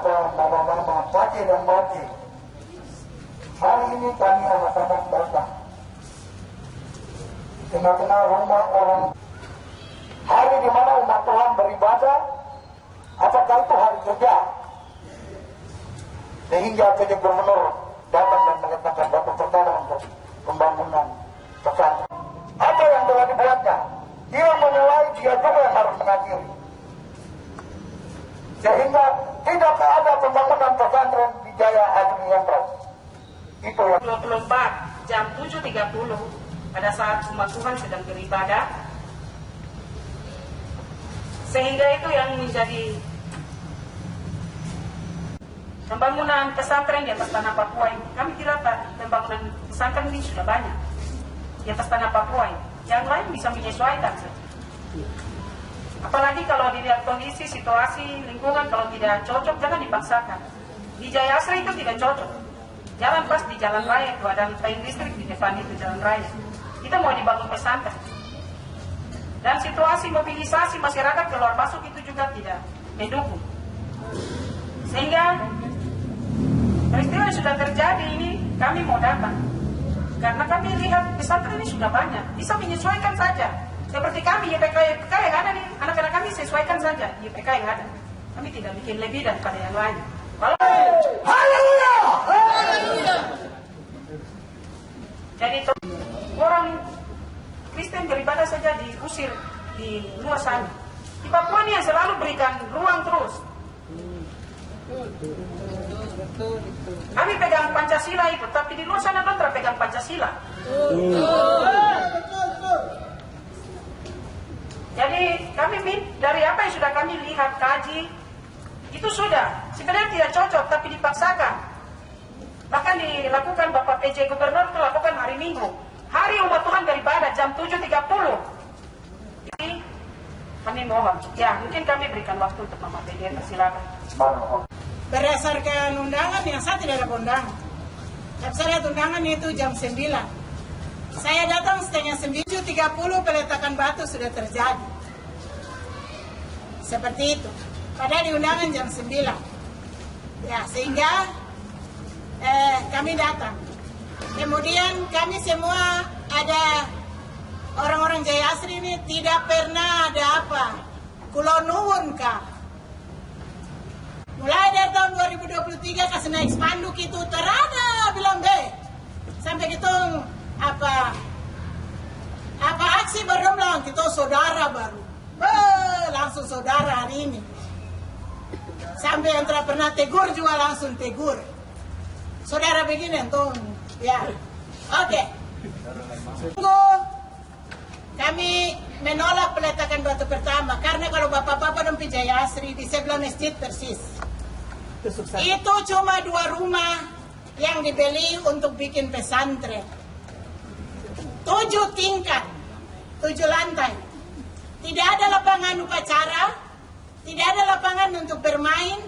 Bapak, Bapak-Bapak, Pace dan Pace. Hari ini kami anak-anak datang tengah-tengah rumah orang. Hari di mana umat Tuhan beribadah, apakah itu hari kerja? Sehingga PJ Gubernur datang dan mengatakan batu pertama untuk pembangunan pesantren. Apa yang telah dibuatnya? Dia menilai, dia juga yang harus mengakhiri. Sehingga tidak ada pembangunan pesantren di Jaya Agni Yantro. Itu yang 24 jam 7.30 pada saat umat Tuhan sedang beribadah. Sehingga itu yang menjadi pembangunan pesantren di atas tanah Papua ini. Kami kira pembangunan pesantren ini sudah banyak di atas tanah Papua ini. Yang lain bisa menyesuaikan saja. Apalagi kalau dilihat kondisi, situasi, lingkungan, kalau tidak cocok jangan dipaksakan. Di Jaya Asri itu tidak cocok. Jalan pas di jalan raya itu ada tiang listrik di depan itu jalan raya. Kita mau dibangun pesantren. Dan situasi mobilisasi masyarakat keluar masuk itu juga tidak mendukung. Sehingga peristiwa yang sudah terjadi ini kami mau datang. Karena kami lihat pesantren ini sudah banyak, bisa menyesuaikan saja. Seperti kami, YPK yang ada nih, anak-anak kami sesuaikan saja YPK yang ada. Kami tidak bikin lebih daripada yang lain. Haleluya! Jadi orang Kristen beribadah saja diusir di luar sana. Di Papua ini yang selalu berikan ruang terus. Kami pegang Pancasila itu, tapi di luar sana kan terpegang Pancasila. Jadi kami dari apa yang sudah kami lihat, kaji, itu sudah sebenarnya tidak cocok, tapi dipaksakan. Bahkan dilakukan Bapak PJ Gubernur itu lakukan hari Minggu. Hari umat Tuhan beribadah jam 7.30. Jadi kami mohon, ya mungkin kami berikan waktu untuk Bapak PJ, silakan. Berdasarkan undangan yang saya tidak ada undangan. Tapi saya lihat undangan itu jam 9. Saya datang setengah 9.30 peletakan batu sudah terjadi. Seperti itu. Padahal di undangan jam 9. Ya, sehingga kami datang. Kemudian kami semua ada orang-orang Jaya Asri ini tidak pernah ada apa. Kulo nuwun kah. Mulai dari tahun 2023 kasih naik spanduk itu terada bilang deh. Sampai gitu apa aksi baru bilang kita saudara baru. Langsung saudara hari ini. Sampai yang tidak pernah tegur juga langsung tegur. Saudara begini tuh. Ya. Oke. Kami menolak peletakan batu pertama karena kalau bapak-bapak dan Jaya Asri di sebelah masjid persis. Itu cuma 2 rumah yang dibeli untuk bikin pesantren. 7 tingkat, 7 lantai. Tidak ada lapangan upacara, tidak ada lapangan untuk bermain,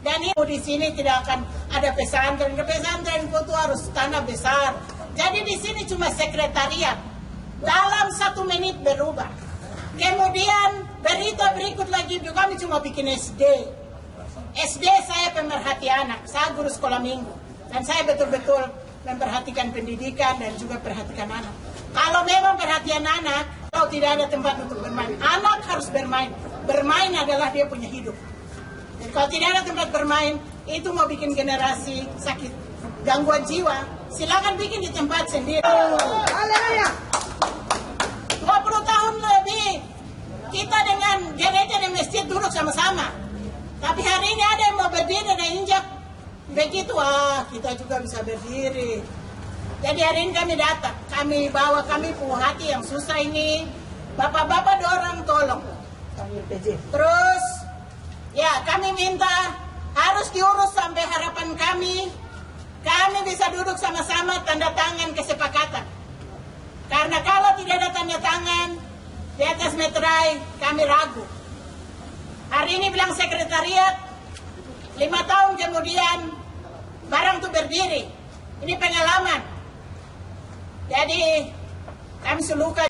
dan itu di sini tidak akan ada pesantren. Pesantren itu harus tanah besar. Jadi di sini cuma sekretariat. Dalam 1 menit berubah. Kemudian berita berikut lagi juga kami cuma bikin SD. SD saya pemerhati anak, saya guru sekolah minggu. Dan saya betul-betul memperhatikan pendidikan dan juga perhatikan anak. Kalau memang perhatian anak, kalau tidak ada tempat untuk bermain, anak harus bermain. Bermain adalah dia punya hidup. Dan kalau tidak ada tempat bermain, itu mau bikin generasi sakit, gangguan jiwa, silakan bikin di tempat sendiri. 20 tahun lebih, kita dengan gereja dan masjid duduk sama-sama. Tapi hari ini ada yang mau berdiri dan injak. Begitu, kita juga bisa berdiri. Jadi hari ini kami datang. Kami bawa kami punya hati yang susah ini. Bapak-bapak dorong tolong. Terus, ya kami minta harus diurus sampai harapan kami. Kami bisa duduk sama-sama tanda tangan kesepakatan. Karena kalau tidak ada tanda tangan di atas meterai, kami ragu. Hari ini bilang sekretariat, 5 tahun kemudian barang itu berdiri. Ini pengalaman. Jadi kami seluka,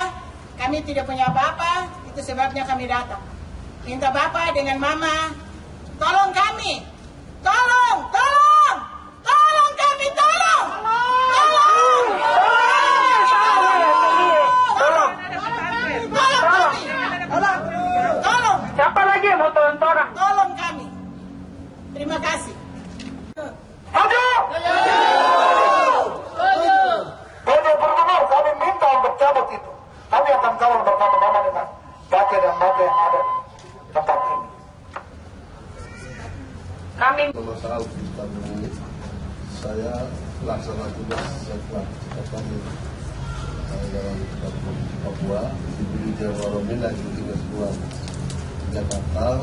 kami tidak punya apa-apa, itu sebabnya kami datang. Minta Bapak dengan Mama, tolong kami Tolong, tolong, tolong kami, tolong, tolong, tolong, tolong. Siapa lagi yang mau tolong? Tolong kami. Terima kasih. Maju! PD Pertama kami minta untuk cabut itu. Kami akan kawal bersama-sama dengan batu dan batu yang ada di tempat ini. Kami Masalah kita ini, saya pelaksana tugas setelah kami dalam Papua di Jawa Romi lagi tugas luar Jakarta.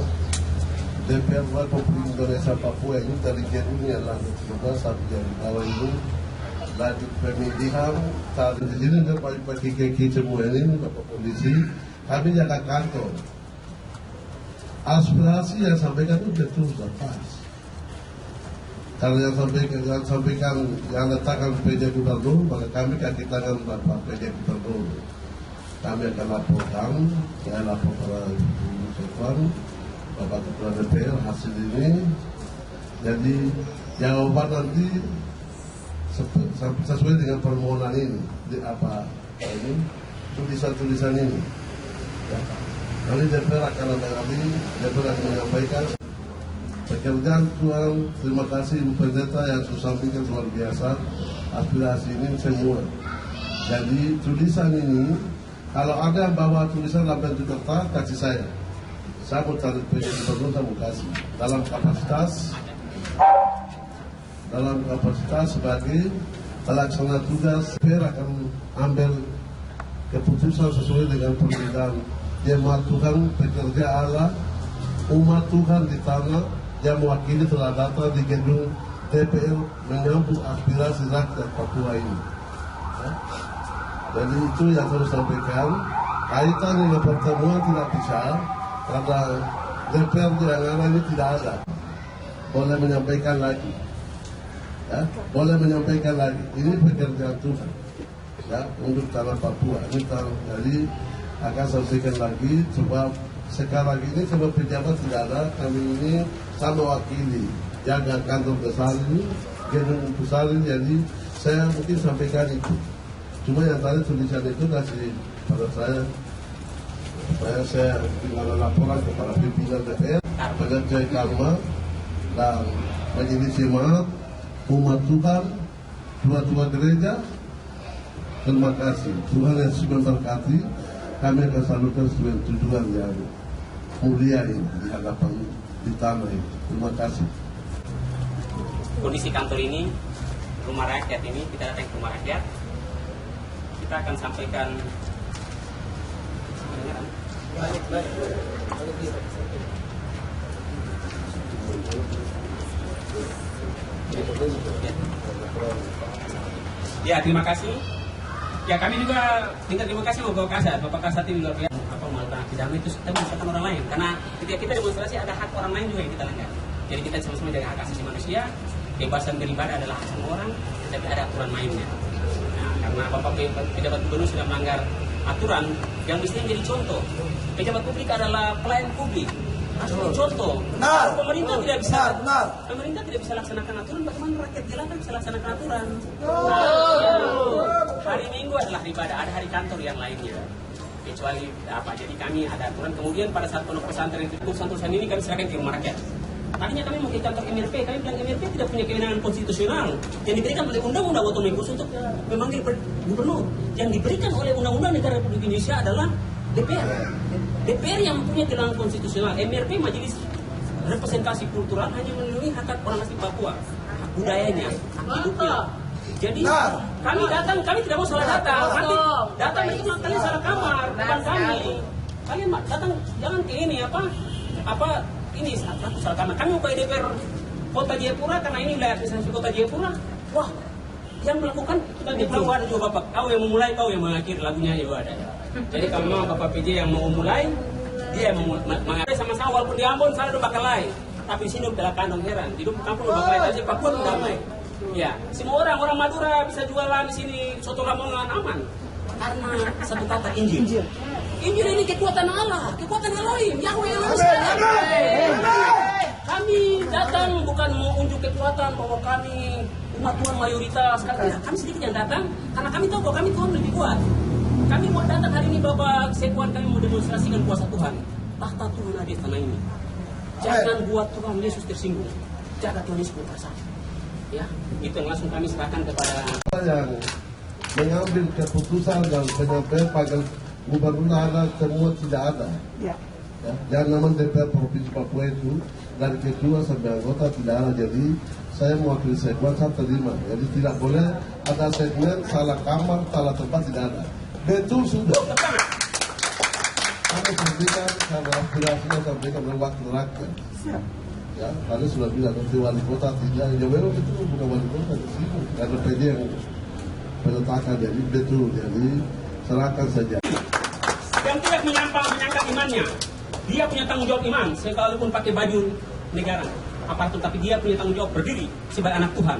DPR Republik Indonesia Papua ini dari Januari adalah satu Januari tahun ini lanjut pemilihan saat di sini dan pagi semua ini Bapak Polisi kami jaga kantor. Aspirasi yang sampaikan itu betul pas. Kalau yang sampaikan yang letakkan PJ Gubernur, maka kami kaki tangan Bapak PJ Gubernur. Kami akan laporkan, saya lapor kepada Ibu Sofwan, Bapak Ketua DPR hasil ini. Jadi jawaban nanti sesuai dengan permohonan ini di apa ini tulisan-tulisan ini. Ya. Nanti DPR akan menangani, DPR akan menyampaikan. Pekerjaan Tuhan, terima kasih Ibu Pendeta yang sudah sampaikan luar biasa aspirasi ini semua. Jadi tulisan ini, kalau ada yang bawa tulisan dalam bentuk kertas, kasih saya. Saya mau cari PJ Gubernur, saya mau kasih. Dalam kapasitas sebagai pelaksana tugas, DPR akan ambil keputusan sesuai dengan pemerintahan. Dia mematukan pekerja Allah, umat Tuhan di tanah, yang mewakili telah datang di gedung DPR menyambut aspirasi rakyat Papua ini. Ya. Jadi itu yang harus sampaikan. Kaitan dengan pertemuan tidak bisa karena DPR yang ini tidak ada. Boleh menyampaikan lagi. Ya, boleh menyampaikan lagi. Ini pekerjaan Tuhan. Ya, untuk tanah Papua. Ini jadi akan sampaikan lagi sebab sekarang ini sebab pejabat tidak ada, kami ini sama wakili jaga kantor besar ini, gedung besar ini, jadi saya mungkin sampaikan itu. Cuma yang tadi tulisan itu kasih pada saya supaya saya tinggal laporan kepada pimpinan DPR, pekerja Karma dan majelis jemaat, umat Tuhan, tua-tua gereja. Terima kasih. Tuhan yang sudah memberkati. Kami akan salurkan sesuai tujuan yang mulia ini di hadapan di tanah ini. Terima kasih. Kondisi kantor ini, rumah rakyat ini, kita datang ke rumah rakyat. Kita akan sampaikan. Ya, terima kasih. Ya, kami juga minta terima kasih Bapak Kasat. Bapak Kasat ini luar biasa. Apa melakukan aksi damai itu kita menyusahkan orang lain. Karena ketika kita demonstrasi ada hak orang lain juga yang kita langgar. Jadi kita sama-sama jaga hak asasi manusia. Kebebasan beribadah adalah hak semua orang, tapi ada aturan mainnya. Nah, karena Bapak pejabat gubernur sudah melanggar aturan yang mestinya menjadi contoh. Pejabat publik adalah pelayan publik. Harus contoh. Benar. Pemerintah tidak bisa. Benar. Pemerintah tidak bisa laksanakan aturan. Bagaimana rakyat jelata bisa laksanakan aturan? Hari Minggu adalah ibadah. Ada hari kantor yang lainnya. Kecuali apa? Jadi kami ada aturan. Kemudian pada saat pondok pesantren itu pesantren ini kami serahkan ke rumah rakyat. Tadinya kami mau ke kantor MRP. Kami bilang MRP tidak punya kewenangan konstitusional yang diberikan oleh undang-undang otonomi khusus untuk memanggil gubernur. Yang diberikan oleh undang-undang negara Republik Indonesia adalah DPR. DPR yang mempunyai kewenangan konstitusional. MRP Majelis Representasi Kultural hanya melindungi hak orang asli Papua, hak budayanya, hak hidupnya. Jadi kami datang, kami tidak mau salah datang. Nanti datang itu kalian salah kamar, bukan kami. Kalian datang jangan ke ini apa ini satu salah kamar. Kami mau ke DPR Kota Jayapura karena ini wilayah administrasi Kota Jayapura. Wah, yang melakukan kita tahu ada juga Bapak. Kau yang memulai, kau yang mengakhiri, lagunya juga ada. Jadi kalau memang Bapak PJ yang mau mulai, dia yang mengakhiri sama-sama walaupun di Ambon sana udah bakal lain. Tapi di sini udah kandung heran. Di kampung udah bakal lain aja Papua udah damai. Ya, semua orang Madura bisa jualan di sini soto Lamongan aman. Karena satu kata Injil. Injil ini kekuatan Allah, kekuatan Elohim, Yahweh Elohim. Kami datang bukan mau unjuk kekuatan bahwa kami umat Tuhan mayoritas. Kami sedikit yang datang karena kami tahu bahwa kami Tuhan lebih kuat. Kami mau datang hari ini Bapak Sekuan, kami mau demonstrasikan kuasa Tuhan. Tahta Tuhan ada di tanah ini. Jangan buat Tuhan Yesus tersinggung. Jaga Tuhan Yesus berkuasa. Ya, itu yang langsung kami serahkan kepada yang mengambil keputusan dan penyampaian pagar gubernur ada semua tidak ada. Ya, yang namanya DPR Provinsi Papua itu dari ketua sampai anggota tidak ada. Jadi saya mewakili Sekuan, saya terima. Jadi tidak boleh ada segmen salah kamar, salah tempat, tidak ada. Betul sudah. Kami sampaikan karena aspirasinya sampaikan dengan wakil rakyat. Ya, tadi sudah bilang nanti wali kota tidak. Ya memang itu bukan wali kota di sini. Karena PD yang penetakan, jadi betul. Jadi serahkan saja. Yang tidak menyangka imannya, dia punya tanggung jawab iman. Sekalipun pakai baju negara apapun, tapi dia punya tanggung jawab berdiri sebagai anak Tuhan.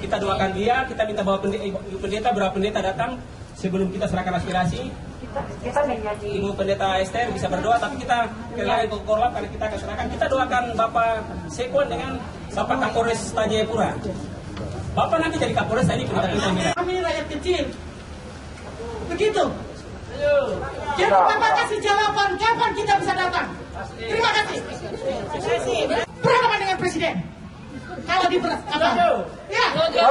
Kita doakan dia, kita minta bahwa pendeta berapa pendeta datang sebelum kita serahkan aspirasi. Kita menjadi Ibu Pendeta Esther bisa berdoa, tapi kita kelalaian ke Korlap karena kita akan serahkan. Kita doakan Bapak Sekuan dengan Bapak Kapolres Jayapura. Bapak nanti jadi Kapolres tadi kita. Kami rakyat kecil. Begitu. Jadi Bapak kasih jawaban kapan kita bisa datang. Terima kasih. Berhadapan dengan Presiden. Kalau di kapan? Ya. Ya.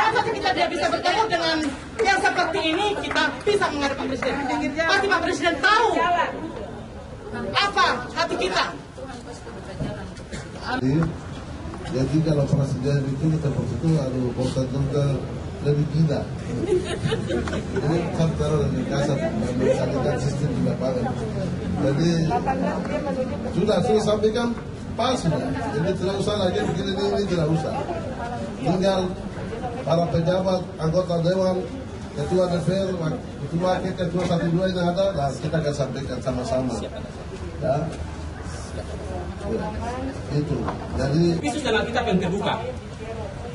Kalau kita tidak bisa bertemu dengan yang seperti ini, kita bisa menghadapi Presiden. Pasti Pak Presiden tahu apa hati kita. Jadi kalau presiden itu kita itu harus konten lebih gila. Ini kan terlalu lebih kasar, menjadikan sistem di lapangan. Jadi sudah sampaikan pas sudah. Jadi tidak usah lagi begini ini tidak usah. Tinggal para pejabat, anggota dewan, ketua DPR, ketua 1-2 yang ada, lah kita akan sampaikan sama-sama. Ya. Itu. Jadi Yesus dan Alkitab yang terbuka.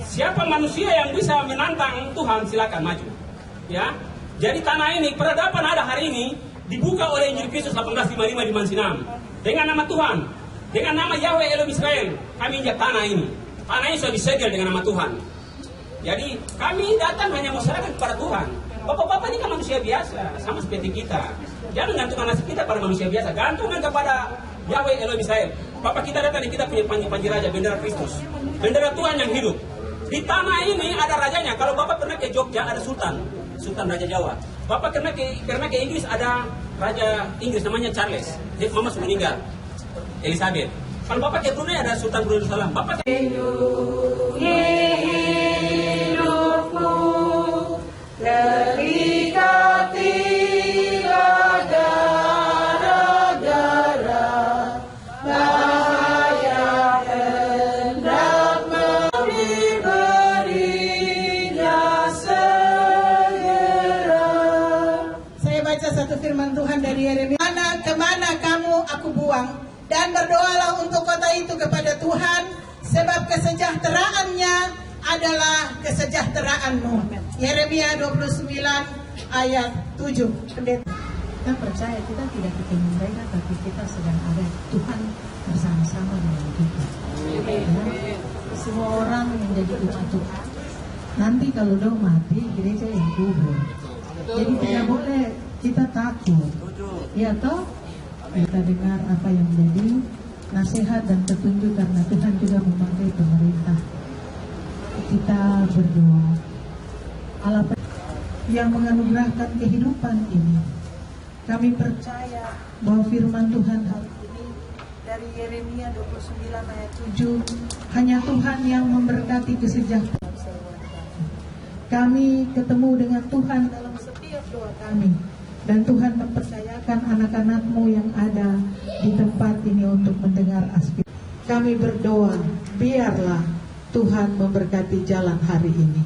Siapa manusia yang bisa menantang Tuhan silakan maju. Ya. Jadi tanah ini peradaban ada hari ini dibuka oleh Injil Kristus 1855 di Mansinam dengan nama Tuhan, dengan nama Yahweh Elohim Israel. Kami injak tanah ini. Tanah ini sudah disegel dengan nama Tuhan. Jadi kami datang hanya masyarakat kepada Tuhan. Bapak-bapak ini kan manusia biasa, sama seperti kita. Jangan gantungkan nasib kita pada manusia biasa, gantungkan kepada Yahweh Elohim Israel. Bapak kita datang dan kita punya panji raja, bendera Kristus, bendera Tuhan yang hidup. Di tanah ini ada rajanya. Kalau Bapak pernah ke Jogja ada Sultan Raja Jawa. Bapak pernah ke Inggris ada Raja Inggris namanya Charles. Dia mama sudah meninggal, Elizabeth. Kalau Bapak ke Brunei ada Sultan Brunei Darussalam. Bapak firman Tuhan dari Yeremia, kemana kamu aku buang, dan berdoalah untuk kota itu kepada Tuhan, sebab kesejahteraannya adalah kesejahteraanmu. Yeremia 29 ayat 7. Kita percaya kita tidak ketemu mereka, tapi kita sedang ada Tuhan bersama-sama dengan kita. Ya, semua orang menjadi umat Tuhan. Nanti kalau udah mati, gereja yang kubur. Jadi tidak boleh kita takut. Ya toh, kita dengar apa yang menjadi nasihat dan petunjuk, karena Tuhan juga memakai pemerintah. Kita berdoa, Allah yang menganugerahkan kehidupan ini. Kami percaya bahwa firman Tuhan hari ini dari Yeremia 29 ayat 7, hanya Tuhan yang memberkati kesejahteraan. Kami ketemu dengan Tuhan dalam setiap doa kami, dan Tuhan mempercayakan anak-anak-Mu yang ada di tempat ini untuk mendengar aspirasi. Kami berdoa, biarlah Tuhan memberkati jalan hari ini.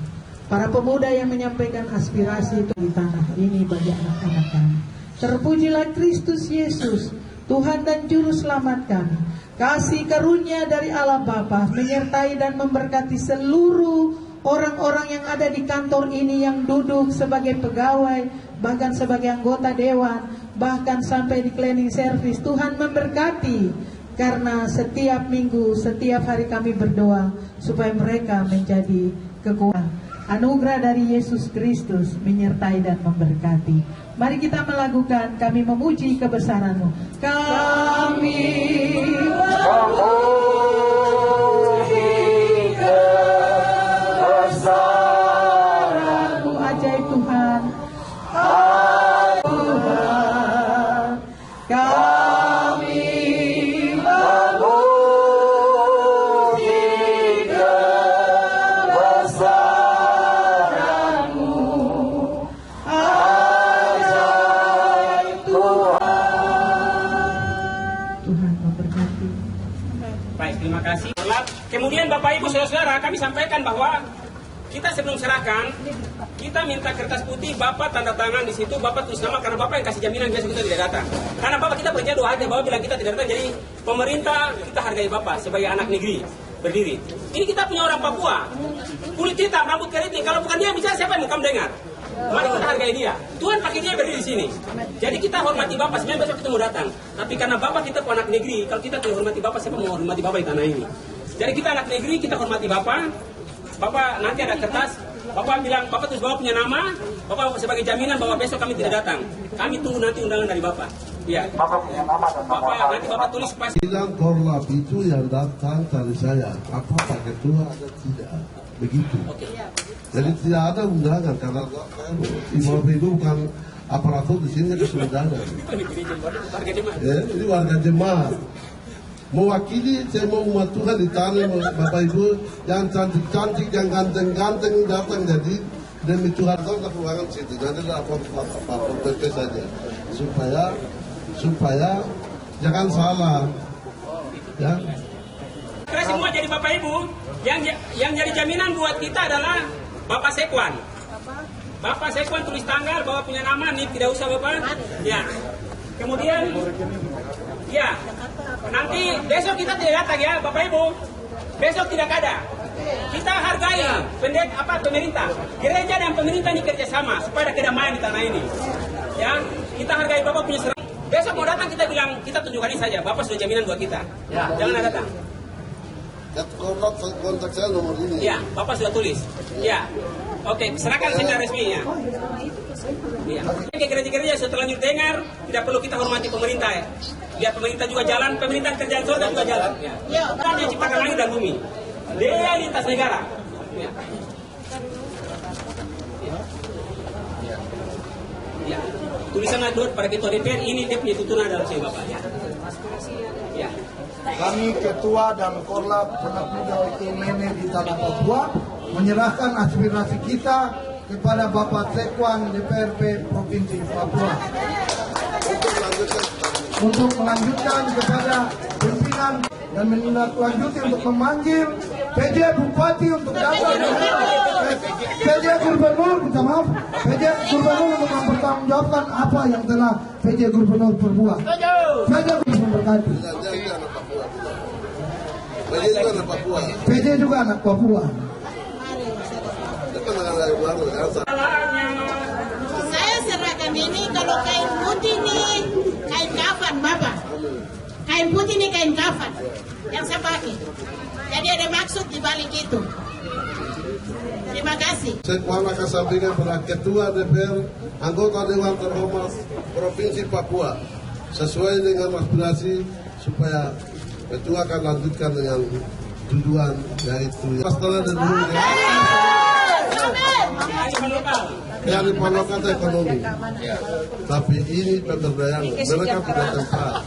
Para pemuda yang menyampaikan aspirasi itu di tanah ini bagi anak-anak kami. Terpujilah Kristus Yesus, Tuhan dan Juru Selamat kami. kasih karunia dari Allah Bapa menyertai dan memberkati seluruh orang-orang yang ada di kantor ini, yang duduk sebagai pegawai, bahkan sebagai anggota dewan, bahkan sampai di cleaning service. Tuhan memberkati, karena setiap minggu, setiap hari kami berdoa supaya mereka menjadi kekuatan. Anugerah dari Yesus Kristus menyertai dan memberkati. Mari kita melakukan, kami memuji kebesaran-Mu. Kami memuji kebesaran-Mu. Ajaib Tuhan. Tuhan, kami memuji kebesaran-Mu. Ajaib Tuhan. Tuhan memberkati. Baik, terima kasih. Kemudian Bapak Ibu Saudara-saudara, kami sampaikan bahwa kita sebelum serahkan, kita minta kertas putih, Bapak tanda tangan di situ, Bapak tulis nama, karena Bapak yang kasih jaminan biasa kita tidak datang. Karena Bapak kita berjanji 2 hari, Bapak bilang kita tidak datang, jadi pemerintah kita hargai Bapak sebagai anak negeri berdiri. Ini kita punya orang Papua, kulit hitam, rambut keriting. Kalau bukan dia bicara, siapa yang mau kamu dengar? Mari kita hargai dia. Tuhan pakai dia berdiri di sini. Jadi kita hormati Bapak. Sebenarnya besok kita mau datang, tapi karena Bapak kita anak negeri, kalau kita tidak hormati Bapak, siapa mau hormati Bapak di tanah ini? Jadi kita anak negeri, kita hormati Bapak. Bapak nanti ada kertas, Bapak bilang, Bapak terus Bapak punya nama, Bapak sebagai jaminan bahwa besok kami tidak datang. Kami tunggu nanti undangan dari Bapak. Ya. Bapak punya nama dan Bapak nanti Bapak tulis pas. Bilang korlap itu yang datang dari saya. Apa Pak Ketua ada tidak? Begitu. Jadi tidak ada undangan karena Imam itu bukan aparatur di sini, kesulitan. Ini warga jemaat. Mewakili, saya mau umat Tuhan di tanah Bapak Ibu yang cantik-cantik, yang ganteng-ganteng datang, jadi demi Tuhan tahu ke ruangan situ. Nanti ada apa-apa saja supaya jangan salah. Ya. Kita semua jadi Bapak Ibu, yang jadi jaminan buat kita adalah Bapak Sekwan. Bapak Sekwan tulis tanggal, bahwa punya nama nih, tidak usah Bapak. Ya. Kemudian, ya. Nanti besok kita tidak datang ya Bapak Ibu. Besok tidak ada. Kita hargai pemerintah. Gereja dan pemerintah ini kerjasama supaya ada kedamaian di tanah ini. Ya, kita hargai Bapak punya serang. Besok mau datang kita bilang, kita tunjukkan ini saja. Bapak sudah jaminan buat kita. Ya. Jangan datang. Kontak saya nomor ini. Ya, Bapak sudah tulis. Ya. Oke, serahkan secara resmi ya. Ya. Gereja-gereja setelah terlanjur dengar, tidak perlu kita hormati pemerintah ya. Biar pemerintah juga jalan, pemerintah kerjaan surga juga jalan. Ya. Tuhan yang ciptakan langit dan bumi. Dia lintas negara. Ya. Ya. Tulisan aduan pada ketua DPR, ini dia punya tuntunan dalam sini Bapak ya. Ya. Kami Ketua dan Korlap Anak Muda Oikumene di Tanah Papua menyerahkan aspirasi kita kepada Bapak Sekwan DPRP Provinsi Papua untuk melanjutkan kepada pimpinan dan menindaklanjuti untuk memanggil PJ Bupati untuk datang, PJ Gubernur, minta maaf, PJ Gubernur untuk mempertanggungjawabkan apa yang telah PJ Gubernur perbuat. PJ Gubernur memberkati. PJ juga anak Papua. Saya serahkan ini, kalau kain putih ini kain kafan Bapak. Kain putih ini kain kafan yang saya pakai. Jadi ada maksud di balik itu. Terima kasih. Saya akan sampaikan pada Ketua DPR, anggota Dewan Terhormat Provinsi Papua, sesuai dengan aspirasi supaya Ketua akan lanjutkan dengan tujuan yaitu pastoral dan dari penolakan ekonomi. Tapi ini pemberdayaan mereka punya tempat.